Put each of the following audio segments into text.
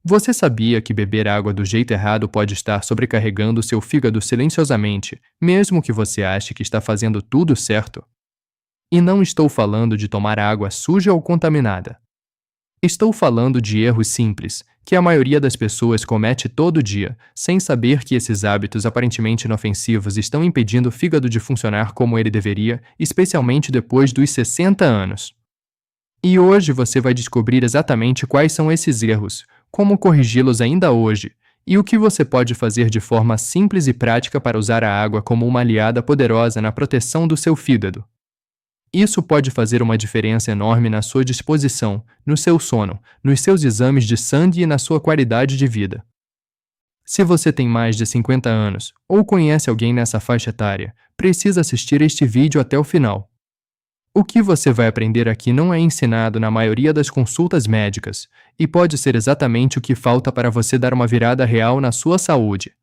Você sabia que beber água do jeito errado pode estar sobrecarregando seu fígado silenciosamente, mesmo que você ache que está fazendo tudo certo? E não estou falando de tomar água suja ou contaminada. Estou falando de erros simples, que a maioria das pessoas comete todo dia, sem saber que esses hábitos aparentemente inofensivos estão impedindo o fígado de funcionar como ele deveria, especialmente depois dos 60 anos. E hoje você vai descobrir exatamente quais são esses erros, como corrigi-los ainda hoje, e o que você pode fazer de forma simples e prática para usar a água como uma aliada poderosa na proteção do seu fígado. Isso pode fazer uma diferença enorme na sua disposição, no seu sono, nos seus exames de sangue e na sua qualidade de vida. Se você tem mais de 50 anos ou conhece alguém nessa faixa etária, precisa assistir este vídeo até o final. O que você vai aprender aqui não é ensinado na maioria das consultas médicas, e pode ser exatamente o que falta para você dar uma virada real na sua saúde.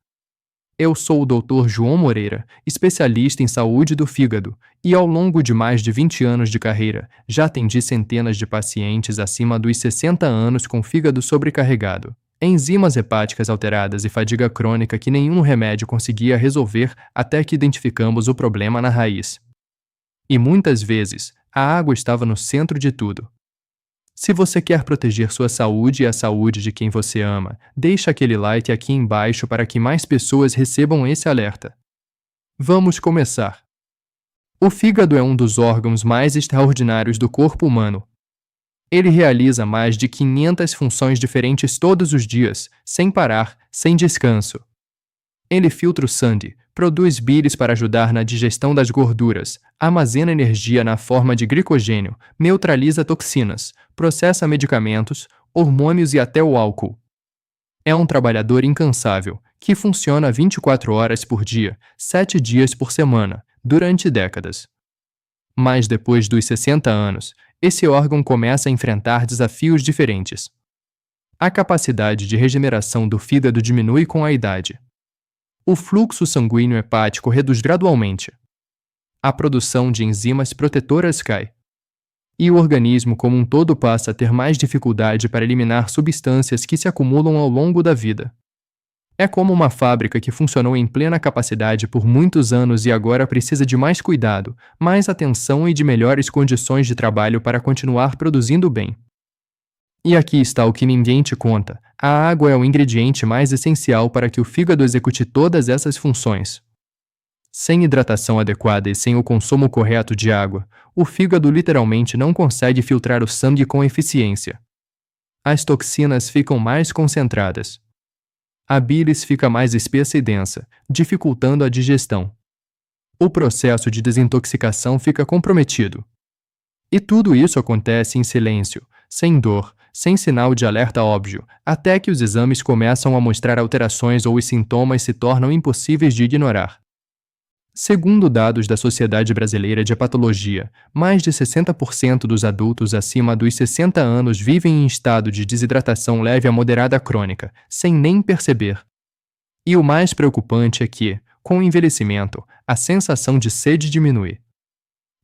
Eu sou o Dr. João Moreira, especialista em saúde do fígado, e ao longo de mais de 20 anos de carreira, já atendi centenas de pacientes acima dos 60 anos com fígado sobrecarregado, enzimas hepáticas alteradas e fadiga crônica que nenhum remédio conseguia resolver até que identificamos o problema na raiz. E muitas vezes, a água estava no centro de tudo. Se você quer proteger sua saúde e a saúde de quem você ama, deixa aquele like aqui embaixo para que mais pessoas recebam esse alerta. Vamos começar. O fígado é um dos órgãos mais extraordinários do corpo humano. Ele realiza mais de 500 funções diferentes todos os dias, sem parar, sem descanso. Ele filtra o sangue, produz bile para ajudar na digestão das gorduras, armazena energia na forma de glicogênio, neutraliza toxinas, processa medicamentos, hormônios e até o álcool. É um trabalhador incansável, que funciona 24 horas por dia, 7 dias por semana, durante décadas. Mas depois dos 60 anos, esse órgão começa a enfrentar desafios diferentes. A capacidade de regeneração do fígado diminui com a idade. O fluxo sanguíneo hepático reduz gradualmente. A produção de enzimas protetoras cai. E o organismo como um todo passa a ter mais dificuldade para eliminar substâncias que se acumulam ao longo da vida. É como uma fábrica que funcionou em plena capacidade por muitos anos e agora precisa de mais cuidado, mais atenção e de melhores condições de trabalho para continuar produzindo bem. E aqui está o que ninguém te conta: a água é o ingrediente mais essencial para que o fígado execute todas essas funções. Sem hidratação adequada e sem o consumo correto de água, o fígado literalmente não consegue filtrar o sangue com eficiência. As toxinas ficam mais concentradas. A bilis fica mais espessa e densa, dificultando a digestão. O processo de desintoxicação fica comprometido. E tudo isso acontece em silêncio, sem dor, sem sinal de alerta óbvio, até que os exames começam a mostrar alterações ou os sintomas se tornam impossíveis de ignorar. Segundo dados da Sociedade Brasileira de Hepatologia, mais de 60% dos adultos acima dos 60 anos vivem em estado de desidratação leve a moderada crônica, sem nem perceber. E o mais preocupante é que, com o envelhecimento, a sensação de sede diminui.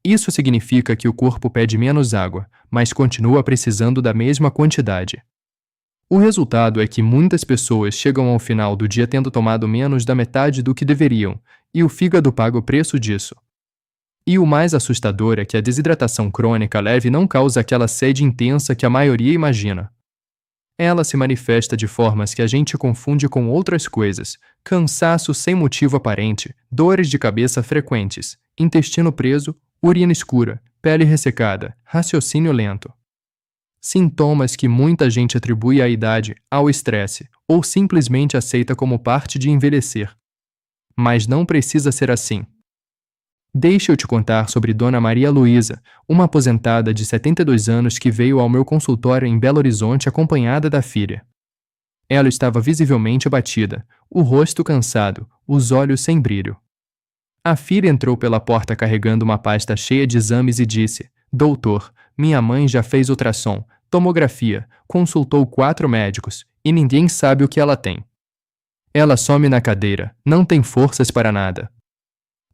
Isso significa que o corpo pede menos água, mas continua precisando da mesma quantidade. O resultado é que muitas pessoas chegam ao final do dia tendo tomado menos da metade do que deveriam, e o fígado paga o preço disso. E o mais assustador é que a desidratação crônica leve não causa aquela sede intensa que a maioria imagina. Ela se manifesta de formas que a gente confunde com outras coisas: cansaço sem motivo aparente, dores de cabeça frequentes, intestino preso, urina escura, pele ressecada, raciocínio lento. Sintomas que muita gente atribui à idade, ao estresse, ou simplesmente aceita como parte de envelhecer. Mas não precisa ser assim. Deixa eu te contar sobre Dona Maria Luísa, uma aposentada de 72 anos que veio ao meu consultório em Belo Horizonte acompanhada da filha. Ela estava visivelmente abatida, o rosto cansado, os olhos sem brilho. A filha entrou pela porta carregando uma pasta cheia de exames e disse: "Doutor, minha mãe já fez ultrassom, tomografia, consultou 4 médicos, e ninguém sabe o que ela tem. Ela some na cadeira, não tem forças para nada."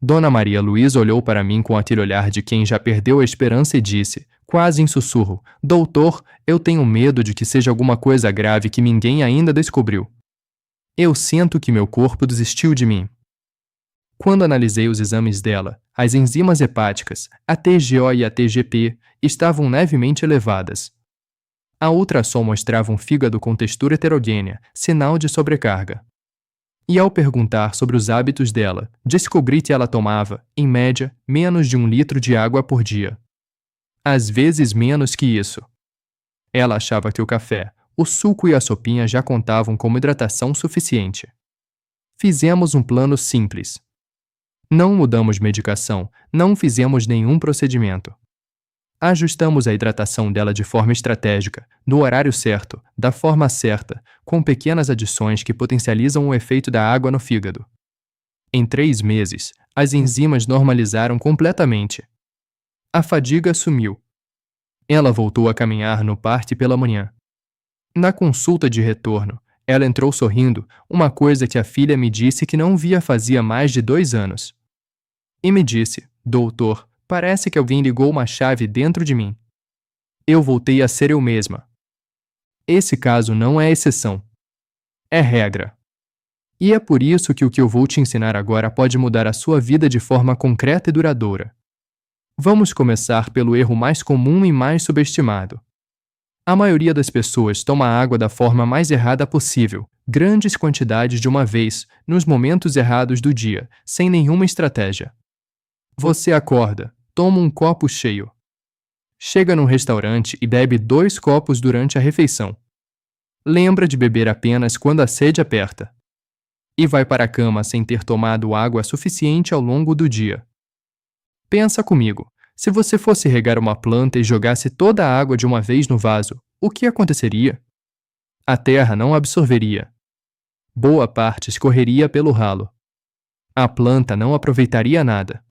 Dona Maria Luísa olhou para mim com aquele olhar de quem já perdeu a esperança e disse: Quase em sussurro: Doutor, eu tenho medo de que seja alguma coisa grave que ninguém ainda descobriu. Eu sinto que meu corpo desistiu de mim. Quando analisei os exames dela, as enzimas hepáticas, a TGO e a TGP, estavam levemente elevadas. A ultrassom mostrava um fígado com textura heterogênea, sinal de sobrecarga. E ao perguntar sobre os hábitos dela, descobri que ela tomava, em média, menos de 1 litro de água por dia. Às vezes menos que isso. Ela achava que o café, o suco e a sopinha já contavam como hidratação suficiente. Fizemos um plano simples. Não mudamos medicação, não fizemos nenhum procedimento. Ajustamos a hidratação dela de forma estratégica, no horário certo, da forma certa, com pequenas adições que potencializam o efeito da água no fígado. Em 3 meses, as enzimas normalizaram completamente. A fadiga sumiu. Ela voltou a caminhar no parque pela manhã. Na consulta de retorno, ela entrou sorrindo, uma coisa que a filha me disse que não via fazia mais de 2 anos. E me disse: Doutor, parece que alguém ligou uma chave dentro de mim. Eu voltei a ser eu mesma. Esse caso não é exceção. É regra. E é por isso que o que eu vou te ensinar agora pode mudar a sua vida de forma concreta e duradoura. Vamos começar pelo erro mais comum e mais subestimado. A maioria das pessoas toma água da forma mais errada possível, grandes quantidades de uma vez, nos momentos errados do dia, sem nenhuma estratégia. Você acorda, toma um copo cheio. Chega num restaurante e bebe 2 copos durante a refeição. Lembra de beber apenas quando a sede aperta. E vai para a cama sem ter tomado água suficiente ao longo do dia. Pensa comigo, se você fosse regar uma planta e jogasse toda a água de uma vez no vaso, o que aconteceria? A terra não absorveria. Boa parte escorreria pelo ralo. A planta não aproveitaria nada.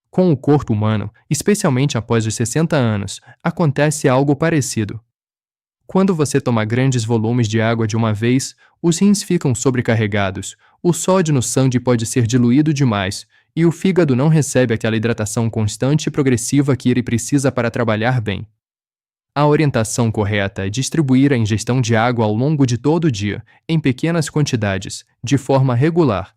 Com o corpo humano, especialmente após os 60 anos, acontece algo parecido. Quando você toma grandes volumes de água de uma vez, os rins ficam sobrecarregados, o sódio no sangue pode ser diluído demais, e o fígado não recebe aquela hidratação constante e progressiva que ele precisa para trabalhar bem. A orientação correta é distribuir a ingestão de água ao longo de todo o dia, em pequenas quantidades, de forma regular.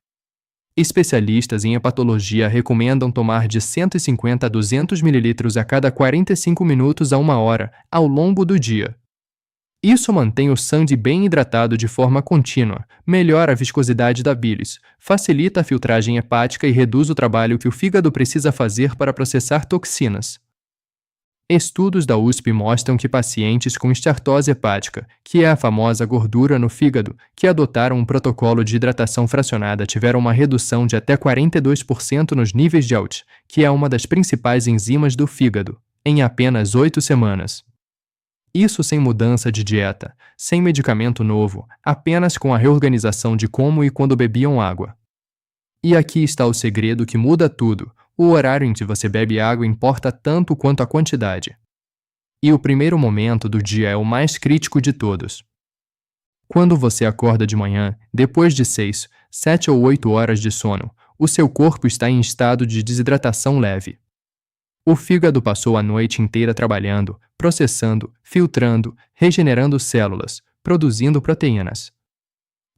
Especialistas em hepatologia recomendam tomar de 150 a 200 ml a cada 45 minutos a 1 hora, ao longo do dia. Isso mantém o sangue bem hidratado de forma contínua, melhora a viscosidade da bilis, facilita a filtragem hepática e reduz o trabalho que o fígado precisa fazer para processar toxinas. Estudos da USP mostram que pacientes com esteatose hepática, que é a famosa gordura no fígado, que adotaram um protocolo de hidratação fracionada tiveram uma redução de até 42% nos níveis de ALT, que é uma das principais enzimas do fígado, em apenas 8 semanas. Isso sem mudança de dieta, sem medicamento novo, apenas com a reorganização de como e quando bebiam água. E aqui está o segredo que muda tudo: o horário em que você bebe água importa tanto quanto a quantidade. E o primeiro momento do dia é o mais crítico de todos. Quando você acorda de manhã, depois de 6, 7 ou 8 horas de sono, o seu corpo está em estado de desidratação leve. O fígado passou a noite inteira trabalhando, processando, filtrando, regenerando células, produzindo proteínas.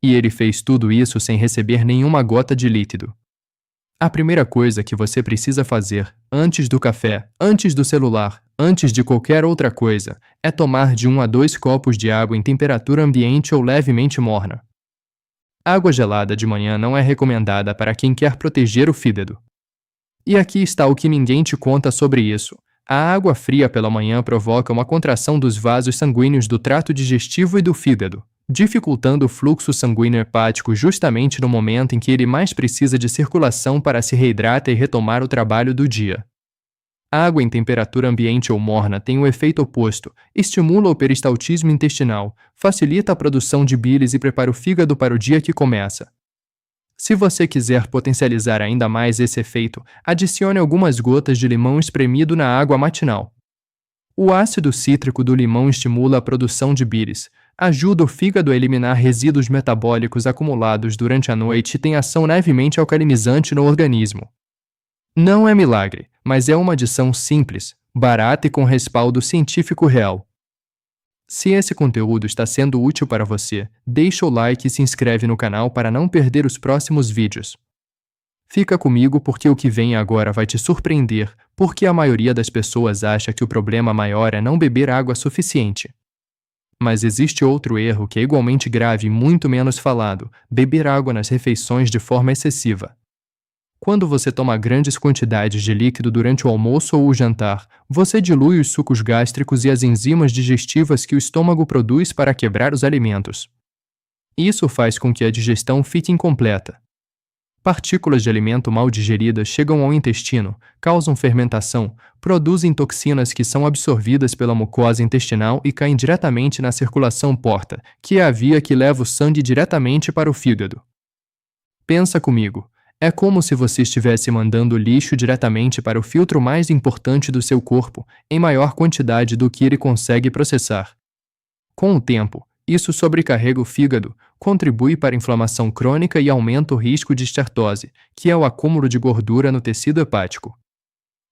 E ele fez tudo isso sem receber nenhuma gota de líquido. A primeira coisa que você precisa fazer, antes do café, antes do celular, antes de qualquer outra coisa, é tomar de 1 a 2 copos de água em temperatura ambiente ou levemente morna. Água gelada de manhã não é recomendada para quem quer proteger o fígado. E aqui está o que ninguém te conta sobre isso. A água fria pela manhã provoca uma contração dos vasos sanguíneos do trato digestivo e do fígado, dificultando o fluxo sanguíneo hepático justamente no momento em que ele mais precisa de circulação para se reidratar e retomar o trabalho do dia. Água em temperatura ambiente ou morna tem o efeito oposto, estimula o peristaltismo intestinal, facilita a produção de bilis e prepara o fígado para o dia que começa. Se você quiser potencializar ainda mais esse efeito, adicione algumas gotas de limão espremido na água matinal. O ácido cítrico do limão estimula a produção de bilis, ajuda o fígado a eliminar resíduos metabólicos acumulados durante a noite e tem ação levemente alcalinizante no organismo. Não é milagre, mas é uma adição simples, barata e com respaldo científico real. Se esse conteúdo está sendo útil para você, deixa o like e se inscreve no canal para não perder os próximos vídeos. Fica comigo porque o que vem agora vai te surpreender, porque a maioria das pessoas acha que o problema maior é não beber água suficiente. Mas existe outro erro que é igualmente grave e muito menos falado: beber água nas refeições de forma excessiva. Quando você toma grandes quantidades de líquido durante o almoço ou o jantar, você dilui os sucos gástricos e as enzimas digestivas que o estômago produz para quebrar os alimentos. Isso faz com que a digestão fique incompleta. Partículas de alimento mal digeridas chegam ao intestino, causam fermentação, produzem toxinas que são absorvidas pela mucosa intestinal e caem diretamente na circulação porta, que é a via que leva o sangue diretamente para o fígado. Pensa comigo, é como se você estivesse mandando lixo diretamente para o filtro mais importante do seu corpo, em maior quantidade do que ele consegue processar. Com o tempo, isso sobrecarrega o fígado, contribui para a inflamação crônica e aumenta o risco de esteatose, que é o acúmulo de gordura no tecido hepático.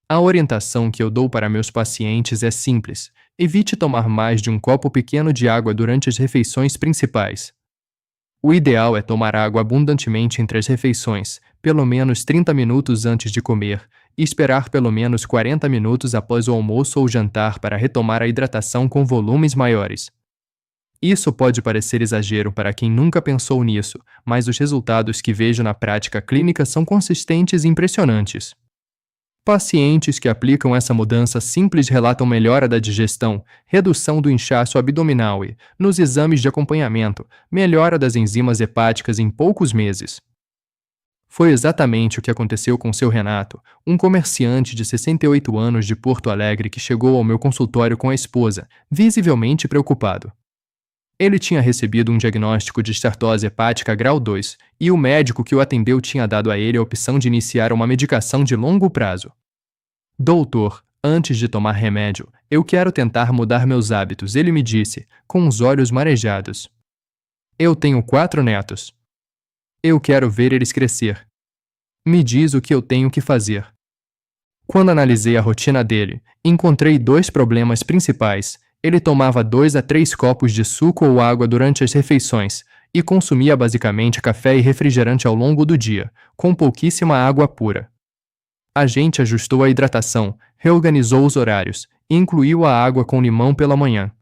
A orientação que eu dou para meus pacientes é simples: evite tomar mais de um copo pequeno de água durante as refeições principais. O ideal é tomar água abundantemente entre as refeições, pelo menos 30 minutos antes de comer, e esperar pelo menos 40 minutos após o almoço ou jantar para retomar a hidratação com volumes maiores. Isso pode parecer exagero para quem nunca pensou nisso, mas os resultados que vejo na prática clínica são consistentes e impressionantes. Pacientes que aplicam essa mudança simples relatam melhora da digestão, redução do inchaço abdominal e, nos exames de acompanhamento, melhora das enzimas hepáticas em poucos meses. Foi exatamente o que aconteceu com seu Renato, um comerciante de 68 anos de Porto Alegre que chegou ao meu consultório com a esposa, visivelmente preocupado. Ele tinha recebido um diagnóstico de esteatose hepática grau 2, e o médico que o atendeu tinha dado a ele a opção de iniciar uma medicação de longo prazo. Doutor, antes de tomar remédio, eu quero tentar mudar meus hábitos, ele me disse, com os olhos marejados. Eu tenho 4 netos. Eu quero ver eles crescer. Me diz o que eu tenho que fazer. Quando analisei a rotina dele, encontrei 2 problemas principais. Ele tomava 2 a 3 copos de suco ou água durante as refeições e consumia basicamente café e refrigerante ao longo do dia, com pouquíssima água pura. A gente ajustou a hidratação, reorganizou os horários e incluiu a água com limão pela manhã.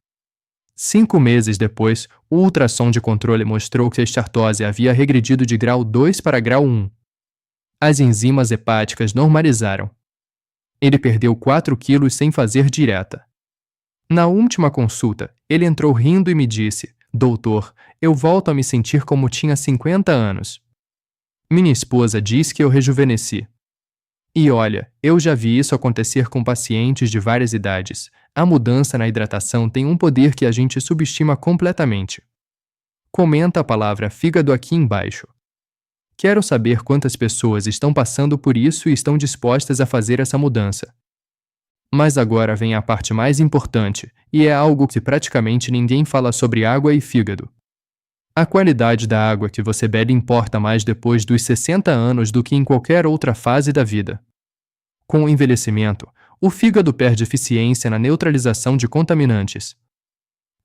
5 meses depois, o ultrassom de controle mostrou que a esteatose havia regredido de grau 2 para grau 1. As enzimas hepáticas normalizaram. Ele perdeu 4 quilos sem fazer dieta. Na última consulta, ele entrou rindo e me disse: Doutor, eu volto a me sentir como tinha 50 anos. Minha esposa diz que eu rejuvenesci. E olha, eu já vi isso acontecer com pacientes de várias idades. A mudança na hidratação tem um poder que a gente subestima completamente. Comenta a palavra fígado aqui embaixo. Quero saber quantas pessoas estão passando por isso e estão dispostas a fazer essa mudança. Mas agora vem a parte mais importante, e é algo que praticamente ninguém fala sobre água e fígado. A qualidade da água que você bebe importa mais depois dos 60 anos do que em qualquer outra fase da vida. Com o envelhecimento, o fígado perde eficiência na neutralização de contaminantes.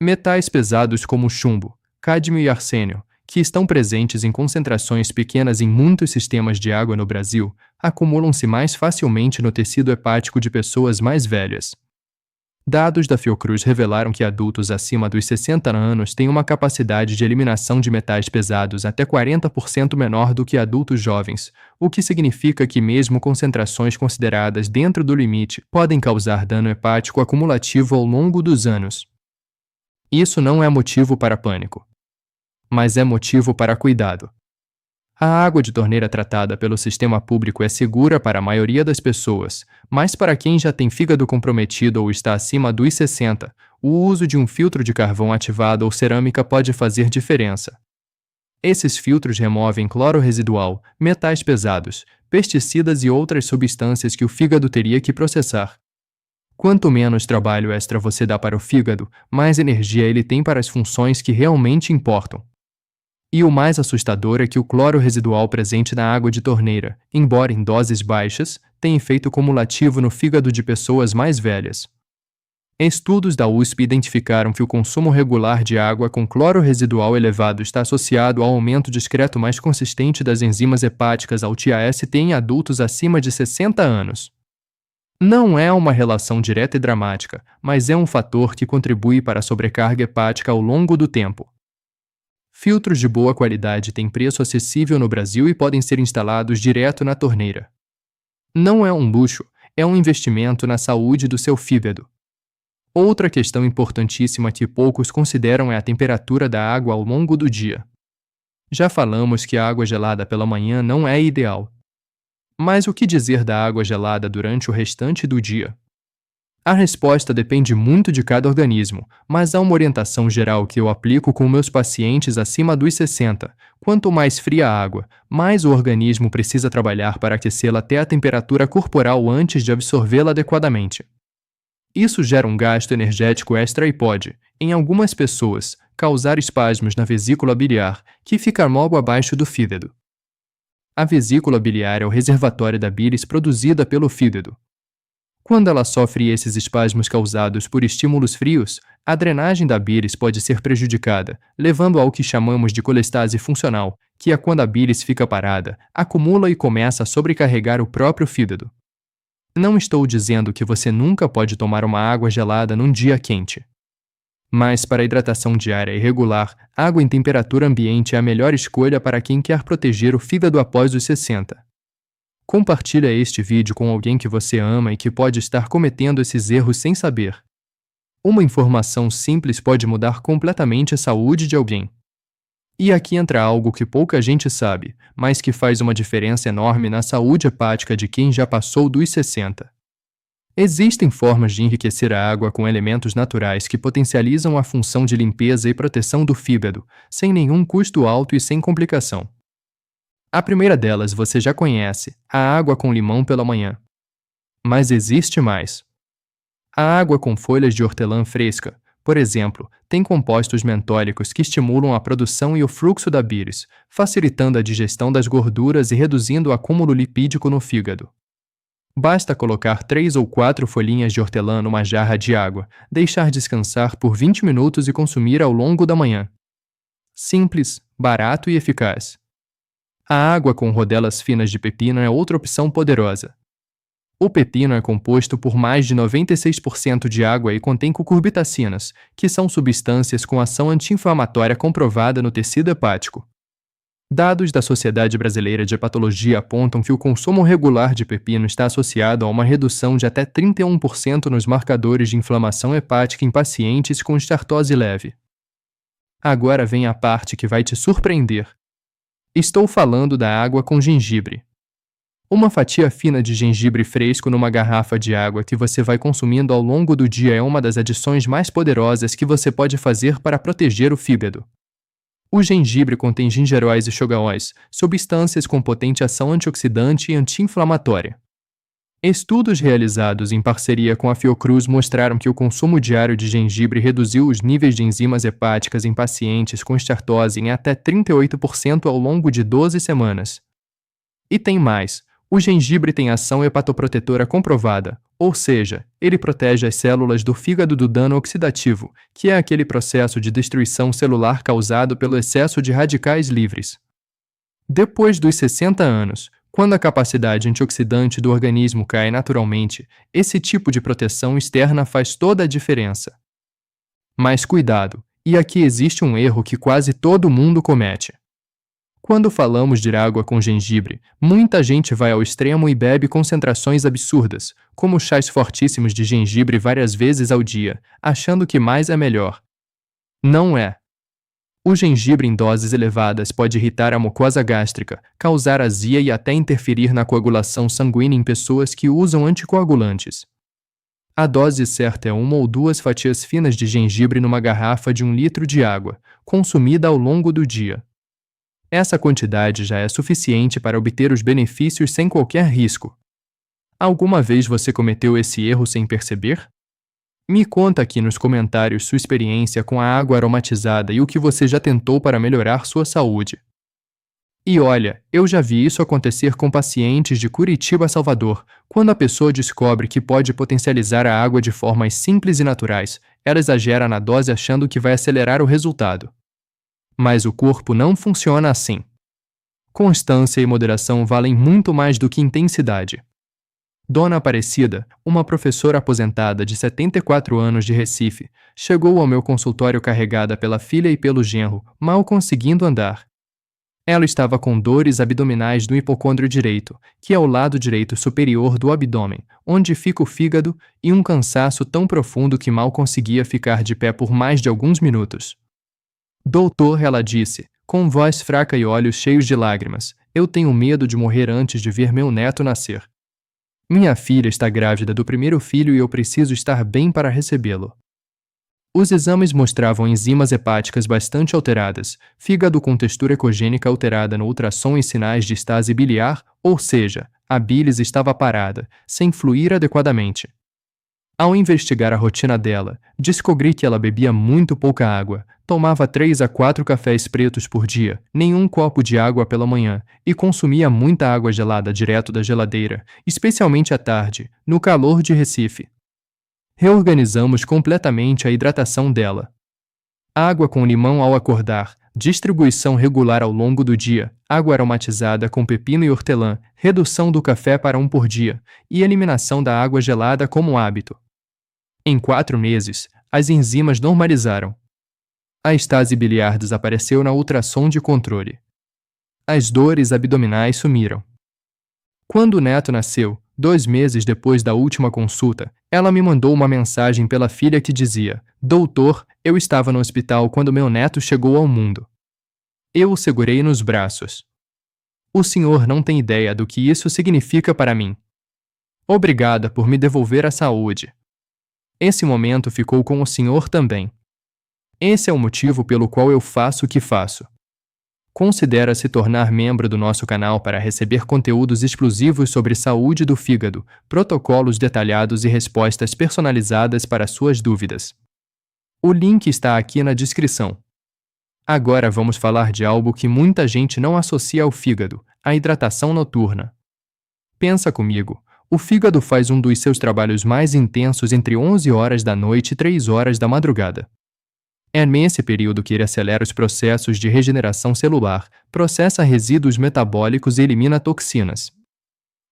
Metais pesados como chumbo, cádmio e arsênio, que estão presentes em concentrações pequenas em muitos sistemas de água no Brasil, acumulam-se mais facilmente no tecido hepático de pessoas mais velhas. Dados da Fiocruz revelaram que adultos acima dos 60 anos têm uma capacidade de eliminação de metais pesados até 40% menor do que adultos jovens, o que significa que mesmo concentrações consideradas dentro do limite podem causar dano hepático acumulativo ao longo dos anos. Isso não é motivo para pânico, mas é motivo para cuidado. A água de torneira tratada pelo sistema público é segura para a maioria das pessoas, mas para quem já tem fígado comprometido ou está acima dos 60, o uso de um filtro de carvão ativado ou cerâmica pode fazer diferença. Esses filtros removem cloro residual, metais pesados, pesticidas e outras substâncias que o fígado teria que processar. Quanto menos trabalho extra você dá para o fígado, mais energia ele tem para as funções que realmente importam. E o mais assustador é que o cloro residual presente na água de torneira, embora em doses baixas, tem efeito cumulativo no fígado de pessoas mais velhas. Estudos da USP identificaram que o consumo regular de água com cloro residual elevado está associado ao aumento discreto mais consistente das enzimas hepáticas ao TAST em adultos acima de 60 anos. Não é uma relação direta e dramática, mas é um fator que contribui para a sobrecarga hepática ao longo do tempo. Filtros de boa qualidade têm preço acessível no Brasil e podem ser instalados direto na torneira. Não é um luxo, é um investimento na saúde do seu fígado. Outra questão importantíssima que poucos consideram é a temperatura da água ao longo do dia. Já falamos que a água gelada pela manhã não é ideal. Mas o que dizer da água gelada durante o restante do dia? A resposta depende muito de cada organismo, mas há uma orientação geral que eu aplico com meus pacientes acima dos 60. Quanto mais fria a água, mais o organismo precisa trabalhar para aquecê-la até a temperatura corporal antes de absorvê-la adequadamente. Isso gera um gasto energético extra e pode, em algumas pessoas, causar espasmos na vesícula biliar, que fica logo abaixo do fígado. A vesícula biliar é o reservatório da bilis produzida pelo fígado. Quando ela sofre esses espasmos causados por estímulos frios, a drenagem da bilis pode ser prejudicada, levando ao que chamamos de colestase funcional, que é quando a bilis fica parada, acumula e começa a sobrecarregar o próprio fígado. Não estou dizendo que você nunca pode tomar uma água gelada num dia quente. Mas para hidratação diária e regular, água em temperatura ambiente é a melhor escolha para quem quer proteger o fígado após os 60. Compartilhe este vídeo com alguém que você ama e que pode estar cometendo esses erros sem saber. Uma informação simples pode mudar completamente a saúde de alguém. E aqui entra algo que pouca gente sabe, mas que faz uma diferença enorme na saúde hepática de quem já passou dos 60. Existem formas de enriquecer a água com elementos naturais que potencializam a função de limpeza e proteção do fígado, sem nenhum custo alto e sem complicação. A primeira delas você já conhece, a água com limão pela manhã. Mas existe mais. A água com folhas de hortelã fresca, por exemplo, tem compostos mentólicos que estimulam a produção e o fluxo da bilis, facilitando a digestão das gorduras e reduzindo o acúmulo lipídico no fígado. Basta colocar 3 ou 4 folhinhas de hortelã numa jarra de água, deixar descansar por 20 minutos e consumir ao longo da manhã. Simples, barato e eficaz. A água com rodelas finas de pepino é outra opção poderosa. O pepino é composto por mais de 96% de água e contém cucurbitacinas, que são substâncias com ação anti-inflamatória comprovada no tecido hepático. Dados da Sociedade Brasileira de Hepatologia apontam que o consumo regular de pepino está associado a uma redução de até 31% nos marcadores de inflamação hepática em pacientes com estartose leve. Agora vem a parte que vai te surpreender. Estou falando da água com gengibre. Uma fatia fina de gengibre fresco numa garrafa de água que você vai consumindo ao longo do dia é uma das adições mais poderosas que você pode fazer para proteger o fígado. O gengibre contém gingeróis e chogaóis, substâncias com potente ação antioxidante e anti-inflamatória. Estudos realizados em parceria com a Fiocruz mostraram que o consumo diário de gengibre reduziu os níveis de enzimas hepáticas em pacientes com estartose em até 38% ao longo de 12 semanas. E tem mais. O gengibre tem ação hepatoprotetora comprovada, ou seja, ele protege as células do fígado do dano oxidativo, que é aquele processo de destruição celular causado pelo excesso de radicais livres. Depois dos 60 anos, quando a capacidade antioxidante do organismo cai naturalmente, esse tipo de proteção externa faz toda a diferença. Mas cuidado, e aqui existe um erro que quase todo mundo comete. Quando falamos de água com gengibre, muita gente vai ao extremo e bebe concentrações absurdas, como chás fortíssimos de gengibre várias vezes ao dia, achando que mais é melhor. Não é. O gengibre em doses elevadas pode irritar a mucosa gástrica, causar azia e até interferir na coagulação sanguínea em pessoas que usam anticoagulantes. A dose certa é 1 ou 2 fatias finas de gengibre numa garrafa de 1 litro de água, consumida ao longo do dia. Essa quantidade já é suficiente para obter os benefícios sem qualquer risco. Alguma vez você cometeu esse erro sem perceber? Me conta aqui nos comentários sua experiência com a água aromatizada e o que você já tentou para melhorar sua saúde. E olha, eu já vi isso acontecer com pacientes de Curitiba a Salvador. Quando a pessoa descobre que pode potencializar a água de formas simples e naturais, ela exagera na dose achando que vai acelerar o resultado. Mas o corpo não funciona assim. Constância e moderação valem muito mais do que intensidade. Dona Aparecida, uma professora aposentada de 74 anos de Recife, chegou ao meu consultório carregada pela filha e pelo genro, mal conseguindo andar. Ela estava com dores abdominais no hipocôndrio direito, que é o lado direito superior do abdômen, onde fica o fígado, e um cansaço tão profundo que mal conseguia ficar de pé por mais de alguns minutos. Doutor, ela disse, com voz fraca e olhos cheios de lágrimas, eu tenho medo de morrer antes de ver meu neto nascer. Minha filha está grávida do primeiro filho e eu preciso estar bem para recebê-lo. Os exames mostravam enzimas hepáticas bastante alteradas, fígado com textura ecogênica alterada no ultrassom e sinais de estase biliar, ou seja, a bilis estava parada, sem fluir adequadamente. Ao investigar a rotina dela, descobri que ela bebia muito pouca água, tomava 3 a 4 cafés pretos por dia, nenhum copo de água pela manhã e consumia muita água gelada direto da geladeira, especialmente à tarde, no calor de Recife. Reorganizamos completamente a hidratação dela. Água com limão ao acordar, distribuição regular ao longo do dia, água aromatizada com pepino e hortelã, redução do café para 1 por dia e eliminação da água gelada como hábito. Em 4 meses, as enzimas normalizaram. A estase biliar desapareceu na ultrassom de controle. As dores abdominais sumiram. Quando o neto nasceu, 2 meses depois da última consulta, ela me mandou uma mensagem pela filha que dizia: Doutor, eu estava no hospital quando meu neto chegou ao mundo. Eu o segurei nos braços. O senhor não tem ideia do que isso significa para mim. Obrigada por me devolver a saúde. Esse momento ficou com o senhor também. Esse é o motivo pelo qual eu faço o que faço. Considera se tornar membro do nosso canal para receber conteúdos exclusivos sobre saúde do fígado, protocolos detalhados e respostas personalizadas para suas dúvidas. O link está aqui na descrição. Agora vamos falar de algo que muita gente não associa ao fígado, a hidratação noturna. Pensa comigo, o fígado faz um dos seus trabalhos mais intensos entre 11 horas da noite e 3 horas da madrugada. É nesse período que ele acelera os processos de regeneração celular, processa resíduos metabólicos e elimina toxinas.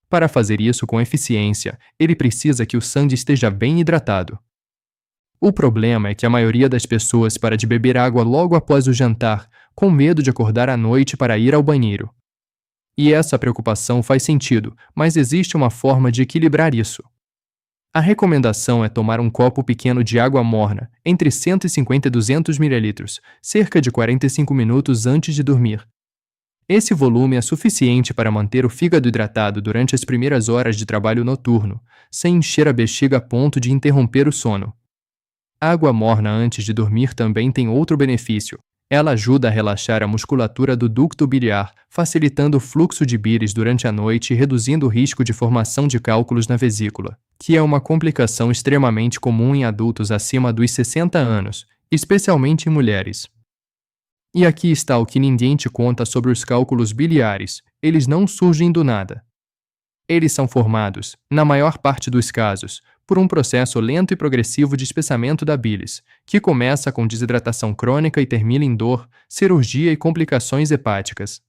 Para fazer isso com eficiência, ele precisa que o sangue esteja bem hidratado. O problema é que a maioria das pessoas para de beber água logo após o jantar, com medo de acordar à noite para ir ao banheiro. E essa preocupação faz sentido, mas existe uma forma de equilibrar isso. A recomendação é tomar um copo pequeno de água morna, entre 150 e 200 ml, cerca de 45 minutos antes de dormir. Esse volume é suficiente para manter o fígado hidratado durante as primeiras horas de trabalho noturno, sem encher a bexiga a ponto de interromper o sono. Água morna antes de dormir também tem outro benefício. Ela ajuda a relaxar a musculatura do ducto biliar, facilitando o fluxo de bile durante a noite e reduzindo o risco de formação de cálculos na vesícula, que é uma complicação extremamente comum em adultos acima dos 60 anos, especialmente em mulheres. E aqui está o que ninguém te conta sobre os cálculos biliares: eles não surgem do nada. Eles são formados, na maior parte dos casos, por um processo lento e progressivo de espessamento da bilis, que começa com desidratação crônica e termina em dor, cirurgia e complicações hepáticas.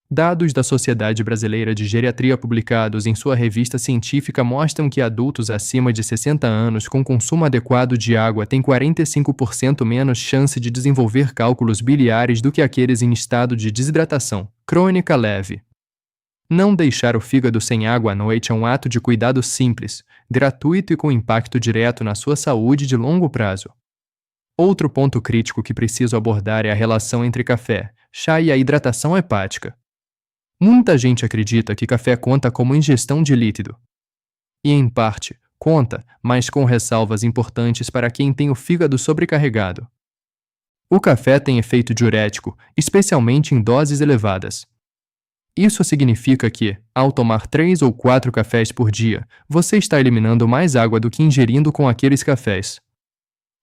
Dados da Sociedade Brasileira de Geriatria publicados em sua revista científica mostram que adultos acima de 60 anos com consumo adequado de água têm 45% menos chance de desenvolver cálculos biliares do que aqueles em estado de desidratação crônica leve. Não deixar o fígado sem água à noite é um ato de cuidado simples, gratuito e com impacto direto na sua saúde de longo prazo. Outro ponto crítico que preciso abordar é a relação entre café, chá e a hidratação hepática. Muita gente acredita que café conta como ingestão de líquido. E, em parte, conta, mas com ressalvas importantes para quem tem o fígado sobrecarregado. O café tem efeito diurético, especialmente em doses elevadas. Isso significa que, ao tomar 3 ou 4 cafés por dia, você está eliminando mais água do que ingerindo com aqueles cafés.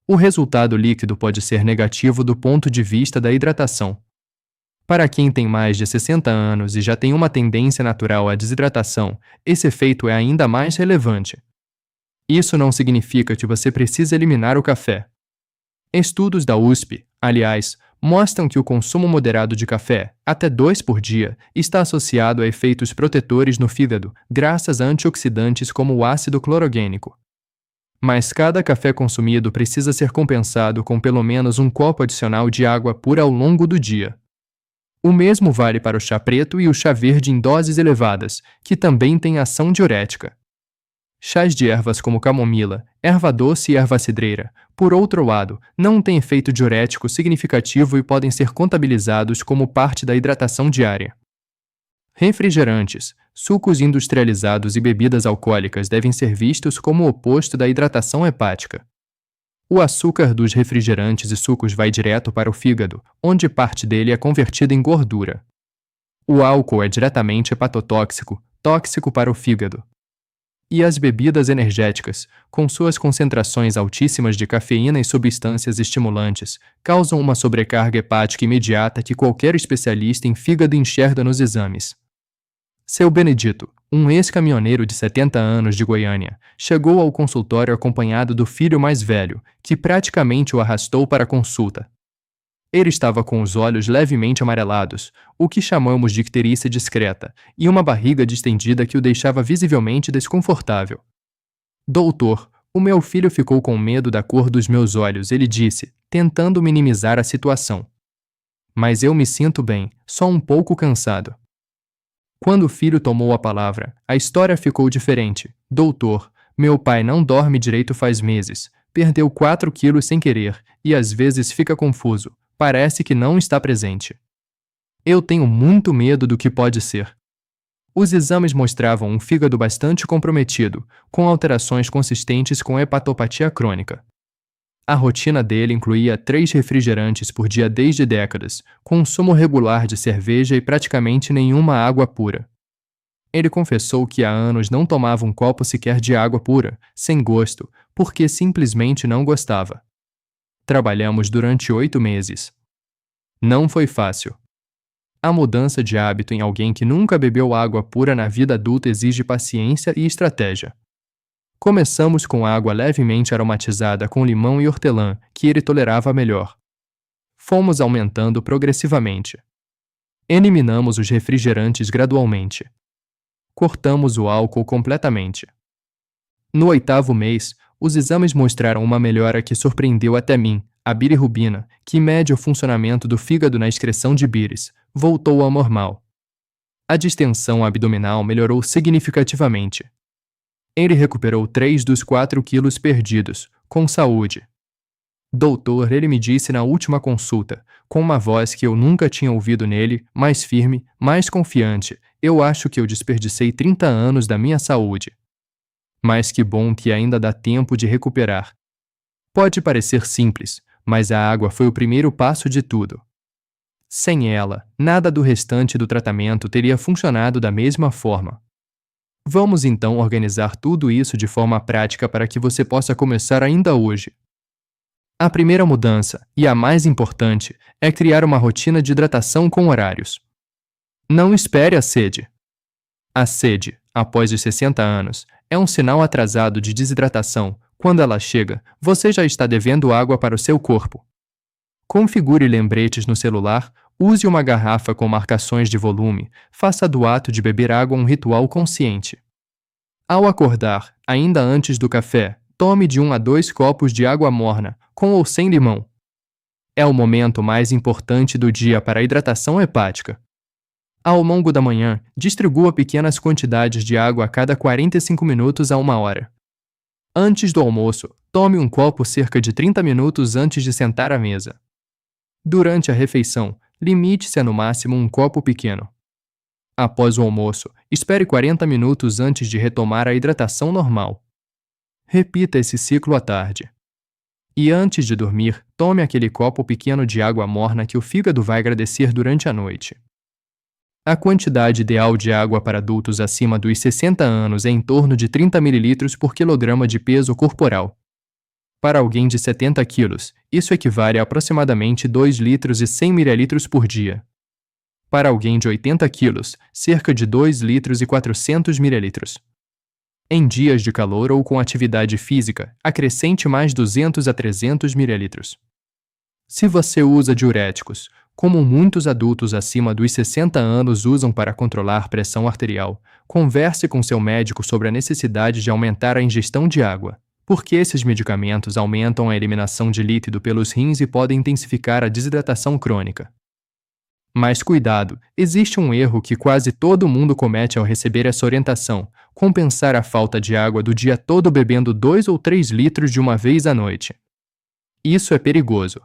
O resultado líquido pode ser negativo do ponto de vista da hidratação. Para quem tem mais de 60 anos e já tem uma tendência natural à desidratação, esse efeito é ainda mais relevante. Isso não significa que você precisa eliminar o café. Estudos da USP, aliás, mostram que o consumo moderado de café, até 2 por dia, está associado a efeitos protetores no fígado, graças a antioxidantes como o ácido clorogênico. Mas cada café consumido precisa ser compensado com pelo menos um copo adicional de água pura ao longo do dia. O mesmo vale para o chá preto e o chá verde em doses elevadas, que também têm ação diurética. Chás de ervas como camomila, erva doce e erva cidreira, por outro lado, não têm efeito diurético significativo e podem ser contabilizados como parte da hidratação diária. Refrigerantes, sucos industrializados e bebidas alcoólicas devem ser vistos como o oposto da hidratação hepática. O açúcar dos refrigerantes e sucos vai direto para o fígado, onde parte dele é convertida em gordura. O álcool é diretamente hepatotóxico, tóxico para o fígado. E as bebidas energéticas, com suas concentrações altíssimas de cafeína e substâncias estimulantes, causam uma sobrecarga hepática imediata que qualquer especialista em fígado enxerga nos exames. Seu Benedito, um ex-caminhoneiro de 70 anos de Goiânia, chegou ao consultório acompanhado do filho mais velho, que praticamente o arrastou para a consulta. Ele estava com os olhos levemente amarelados, o que chamamos de icterícia discreta, e uma barriga distendida que o deixava visivelmente desconfortável. Doutor, o meu filho ficou com medo da cor dos meus olhos, ele disse, tentando minimizar a situação. Mas eu me sinto bem, só um pouco cansado. Quando o filho tomou a palavra, a história ficou diferente. Doutor, meu pai não dorme direito faz meses, perdeu 4 quilos sem querer, e às vezes fica confuso. Parece que não está presente. Eu tenho muito medo do que pode ser. Os exames mostravam um fígado bastante comprometido, com alterações consistentes com hepatopatia crônica. A rotina dele incluía 3 refrigerantes por dia desde décadas, consumo regular de cerveja e praticamente nenhuma água pura. Ele confessou que há anos não tomava um copo sequer de água pura, sem gosto, porque simplesmente não gostava. Trabalhamos durante 8 meses. Não foi fácil. A mudança de hábito em alguém que nunca bebeu água pura na vida adulta exige paciência e estratégia. Começamos com água levemente aromatizada com limão e hortelã, que ele tolerava melhor. Fomos aumentando progressivamente. Eliminamos os refrigerantes gradualmente. Cortamos o álcool completamente. No 8º mês, os exames mostraram uma melhora que surpreendeu até mim. A bilirrubina, que mede o funcionamento do fígado na excreção de bires, voltou ao normal. A distensão abdominal melhorou significativamente. Ele recuperou 3 dos 4 quilos perdidos, com saúde. Doutor, ele me disse na última consulta, com uma voz que eu nunca tinha ouvido nele, mais firme, mais confiante, eu acho que eu desperdicei 30 anos da minha saúde. Mas que bom que ainda dá tempo de recuperar. Pode parecer simples, mas a água foi o primeiro passo de tudo. Sem ela, nada do restante do tratamento teria funcionado da mesma forma. Vamos então organizar tudo isso de forma prática para que você possa começar ainda hoje. A primeira mudança, e a mais importante, é criar uma rotina de hidratação com horários. Não espere a sede. A sede, após os 60 anos, é um sinal atrasado de desidratação. Quando ela chega, você já está devendo água para o seu corpo. Configure lembretes no celular, use uma garrafa com marcações de volume, faça do ato de beber água um ritual consciente. Ao acordar, ainda antes do café, tome de 1 a 2 copos de água morna, com ou sem limão. É o momento mais importante do dia para a hidratação hepática. Ao longo da manhã, distribua pequenas quantidades de água a cada 45 minutos a 1 hora. Antes do almoço, tome um copo cerca de 30 minutos antes de sentar à mesa. Durante a refeição, limite-se a no máximo um copo pequeno. Após o almoço, espere 40 minutos antes de retomar a hidratação normal. Repita esse ciclo à tarde. E antes de dormir, tome aquele copo pequeno de água morna que o fígado vai agradecer durante a noite. A quantidade ideal de água para adultos acima dos 60 anos é em torno de 30 ml por quilograma de peso corporal. Para alguém de 70 quilos, isso equivale a aproximadamente 2 litros e 100 ml por dia. Para alguém de 80 quilos, cerca de 2 litros e 400 ml. Em dias de calor ou com atividade física, acrescente mais 200 a 300 ml. Se você usa diuréticos, como muitos adultos acima dos 60 anos usam para controlar pressão arterial, converse com seu médico sobre a necessidade de aumentar a ingestão de água, porque esses medicamentos aumentam a eliminação de líquido pelos rins e podem intensificar a desidratação crônica. Mas cuidado, existe um erro que quase todo mundo comete ao receber essa orientação: compensar a falta de água do dia todo bebendo 2 ou 3 litros de uma vez à noite. Isso é perigoso.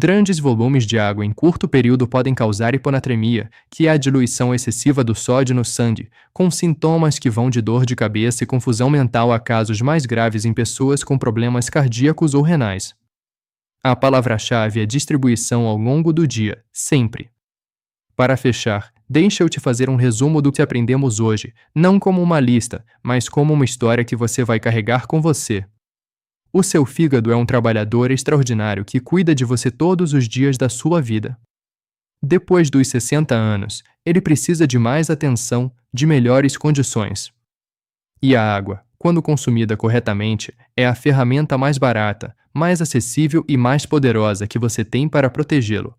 Grandes volumes de água em curto período podem causar hiponatremia, que é a diluição excessiva do sódio no sangue, com sintomas que vão de dor de cabeça e confusão mental a casos mais graves em pessoas com problemas cardíacos ou renais. A palavra-chave é distribuição ao longo do dia, sempre. Para fechar, deixa eu te fazer um resumo do que aprendemos hoje, não como uma lista, mas como uma história que você vai carregar com você. O seu fígado é um trabalhador extraordinário que cuida de você todos os dias da sua vida. Depois dos 60 anos, ele precisa de mais atenção, de melhores condições. E a água, quando consumida corretamente, é a ferramenta mais barata, mais acessível e mais poderosa que você tem para protegê-lo.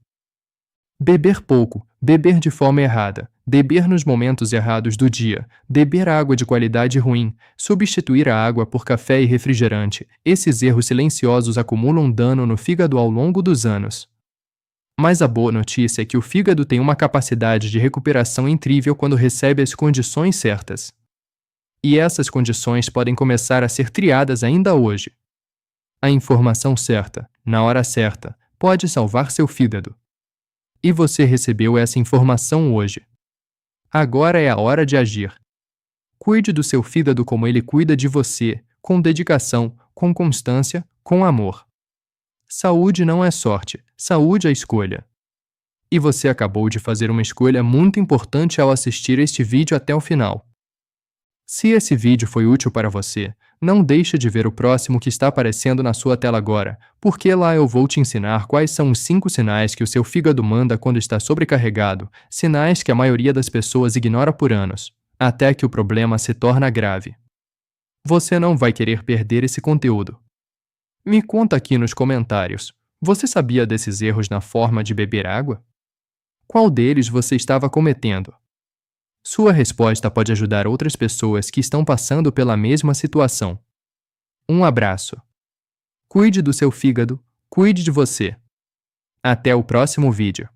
Beber pouco, beber de forma errada, beber nos momentos errados do dia, beber água de qualidade ruim, substituir a água por café e refrigerante, esses erros silenciosos acumulam dano no fígado ao longo dos anos. Mas a boa notícia é que o fígado tem uma capacidade de recuperação incrível quando recebe as condições certas. E essas condições podem começar a ser triadas ainda hoje. A informação certa, na hora certa, pode salvar seu fígado. E você recebeu essa informação hoje. Agora é a hora de agir. Cuide do seu fígado como ele cuida de você, com dedicação, com constância, com amor. Saúde não é sorte, saúde é escolha. E você acabou de fazer uma escolha muito importante ao assistir este vídeo até o final. Se esse vídeo foi útil para você, não deixe de ver o próximo que está aparecendo na sua tela agora, porque lá eu vou te ensinar quais são os 5 sinais que o seu fígado manda quando está sobrecarregado, sinais que a maioria das pessoas ignora por anos, até que o problema se torna grave. Você não vai querer perder esse conteúdo. Me conta aqui nos comentários, você sabia desses erros na forma de beber água? Qual deles você estava cometendo? Sua resposta pode ajudar outras pessoas que estão passando pela mesma situação. Um abraço. Cuide do seu fígado, cuide de você. Até o próximo vídeo.